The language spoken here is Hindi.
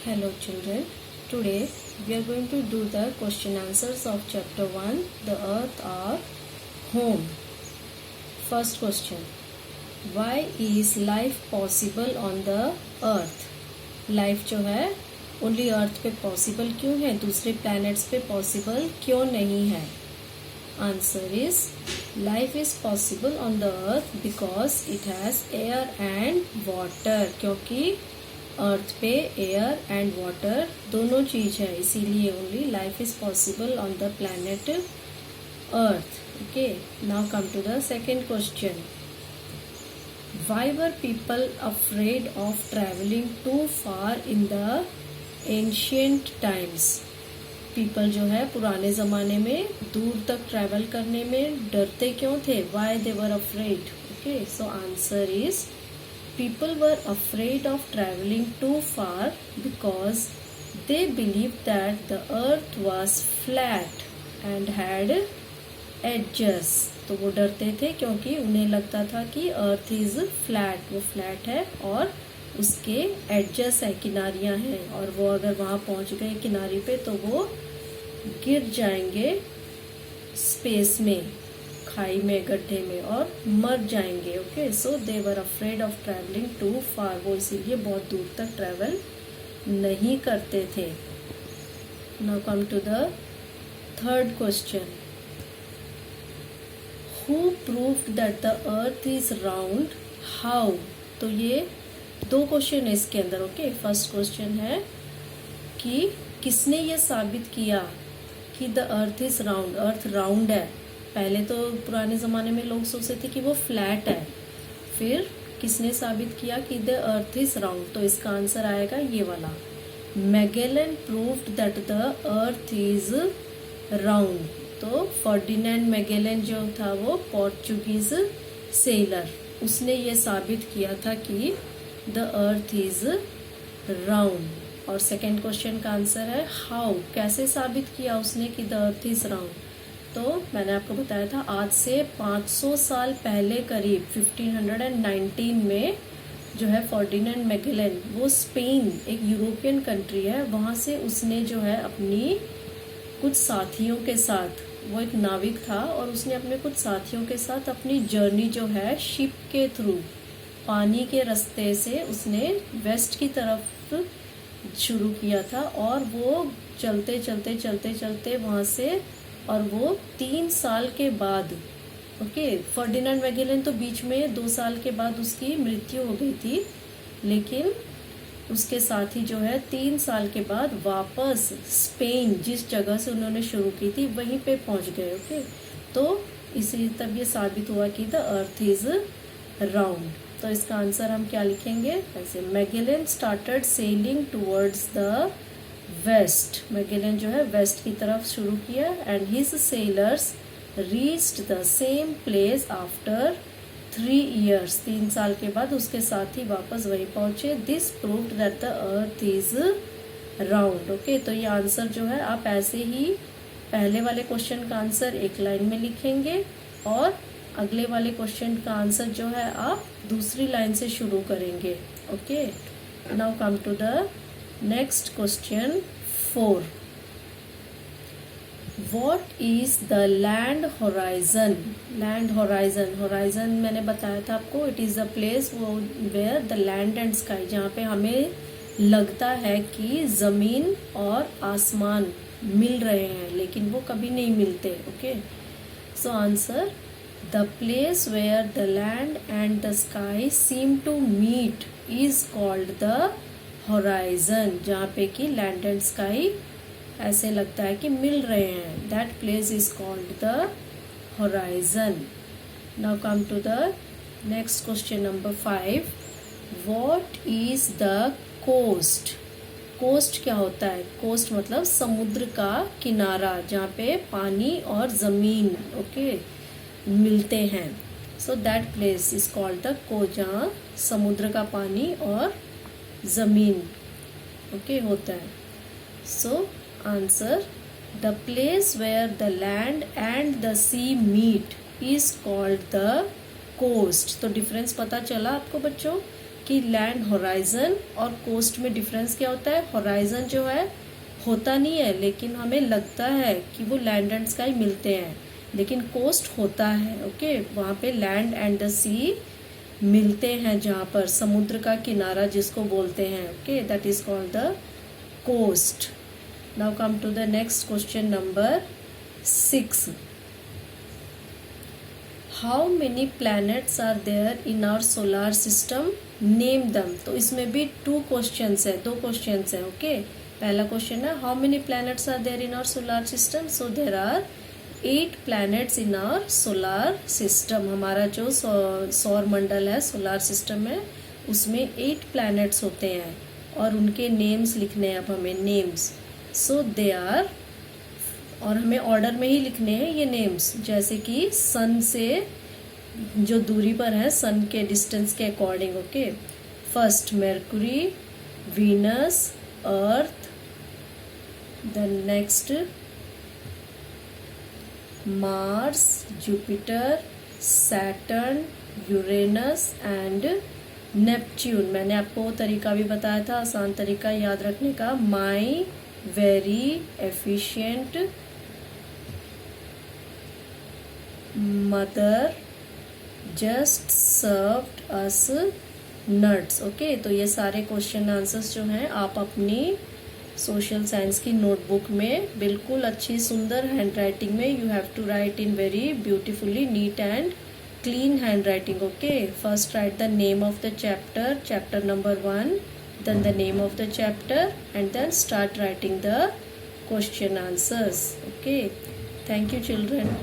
Hello children, today we are going to do the question answers of chapter 1, the earth our home. First question, why is life possible on the earth? Life जो है only earth पे possible क्यों है, दूसरे planets पे possible क्यों नहीं है? Answer is, life is possible on the earth because it has air and water. क्योंकि अर्थ पे एयर एंड वाटर दोनों चीज है, इसीलिए only life is possible on the planet Earth. Okay, now come to the second question. Why were people afraid of travelling to far in the ancient times? People जो है पुराने जमाने में दूर तक ट्रैवल करने में डरते क्यों थे? Why they were afraid? Okay, so answer is, people were afraid of traveling too far because they believed that the earth was flat and had edges. तो वो डरते थे क्योंकि उन्हें लगता था कि अर्थ इज फ्लैट, वो फ्लैट है और उसके एडजस है, किनारियां हैं, और वो अगर वहां पहुंच गए किनारी पे तो वो गिर जाएंगे स्पेस में, खाई में, गड्ढे में, और मर जाएंगे. Okay, so they were afraid of travelling to far. वो इसीलिए बहुत दूर तक ट्रैवल नहीं करते थे. Now come to the third question. Who proved that the earth is round? How? तो ये दो क्वेश्चन है इसके अंदर. ओके, फर्स्ट क्वेश्चन है कि किसने ये साबित किया कि the earth is round, earth round है. पहले तो पुराने ज़माने में लोग सोचते थे कि वो फ्लैट है, फिर किसने साबित किया कि द अर्थ इज राउंड? तो इसका आंसर आएगा ये वाला, Magellan proved that the earth is round. तो फर्डिनेंड मैगेलन जो था वो पोर्चुगीज सेलर, उसने ये साबित किया था कि द अर्थ इज राउंड. और सेकेंड क्वेश्चन का आंसर है हाउ, कैसे साबित किया उसने कि द अर्थ इज राउंड? तो मैंने आपको बताया था आज से 500 साल पहले करीब 1519 में जो है फर्डिनेंड मैगेलन, वो स्पेन एक यूरोपियन कंट्री है, वहाँ से उसने जो है अपनी कुछ साथियों के साथ, वो एक नाविक था और उसने अपने कुछ साथियों के साथ अपनी जर्नी जो है शिप के थ्रू, पानी के रास्ते से उसने वेस्ट की तरफ शुरू किया था. और वो चलते चलते चलते चलते वहाँ से, और वो 3 साल के बाद, ओके, फर्डिनेंड मैगेलन तो बीच में 2 साल के बाद उसकी मृत्यु हो गई थी, लेकिन उसके साथी जो है 3 साल के बाद वापस स्पेन, जिस जगह से उन्होंने शुरू की थी, वहीं पे पहुंच गए. ओके, तो इसी तब ये साबित हुआ कि द अर्थ इज राउंड. तो इसका आंसर हम क्या लिखेंगे? ऐसे, Magellan started sailing towards the west. Magellan जो है वेस्ट की तरफ शुरू किया, and his sailors reached the same place after 3 years. 3 साल के बाद उसके साथी वापस वहीं पहुंचे. This proved that the earth is round. Okay, तो ये आंसर जो है आप ऐसे ही पहले वाले क्वेश्चन का आंसर एक लाइन में लिखेंगे और अगले वाले क्वेश्चन का आंसर जो है आप दूसरी लाइन से शुरू करेंगे. Okay, now come to the next question 4. What is the land horizon? Land horizon, horizon मैंने बताया था आपको, it is a place where the land and sky, जहाँ पे हमें लगता है कि ज़मीन और आसमान मिल रहे हैं लेकिन वो कभी नहीं मिलते. Okay, so answer, the place where the land and the sky seem to meet is called the horizon. जहाँ पे कि लैंड एंड स्काई ऐसे लगता है कि मिल रहे हैं, that place is called the horizon. Now come to the next question number 5. What is the coast? Coast क्या होता है? कोस्ट मतलब समुद्र का किनारा, जहाँ पे पानी और जमीन, ओके, मिलते हैं. So that place is called the coast, जहाँ समुद्र का पानी और जमीन, ओके, होता है. So answer, the place where the land and the sea meet is called the coast. तो डिफरेंस पता चला आपको बच्चों कि लैंड होराइजन और कोस्ट में डिफरेंस क्या होता है। होराइजन जो है होता नहीं है, लेकिन हमें लगता है कि वो लैंड एंड स्काई मिलते हैं, लेकिन कोस्ट होता है। ओके, वहाँ पे लैंड एंड द सी मिलते हैं, जहाँ पर समुद्र का किनारा जिसको बोलते हैं। Okay, that is called the coast. Now come to the next question number 6। How many planets are there in our solar system, name them. तो इसमें भी 2 क्वेश्चंस है, 2 क्वेश्चंस है। ओके, पहला क्वेश्चन है how many planets are there in our solar system. So there are 8 planets in our solar system. हमारा जो सौर मंडल है, सोलार सिस्टम है, उसमें 8 प्लैनेट्स होते हैं और उनके नेम्स लिखने हैं अब हमें, नेम्स। सो दे आर, और हमें ऑर्डर में ही लिखने हैं ये नेम्स, जैसे कि सन से जो दूरी पर है, सन के डिस्टेंस के according. Okay, first Mercury, Venus, Earth, then next Mars, Jupiter, Saturn, Uranus and Neptune. मैंने आपको तरीका भी बताया था, आसान तरीका याद रखने का। My very efficient mother just served us nuts. Okay, तो ये सारे क्वेश्चन आंसर्स जो हैं आप अपनी सोशल साइंस की नोटबुक में बिल्कुल अच्छी सुंदर हैंड राइटिंग में, you have to write in very beautifully neat and clean handwriting. Okay, first write the name of the chapter number 1, then the name of the chapter, and then start writing the question answers. Okay, thank you children.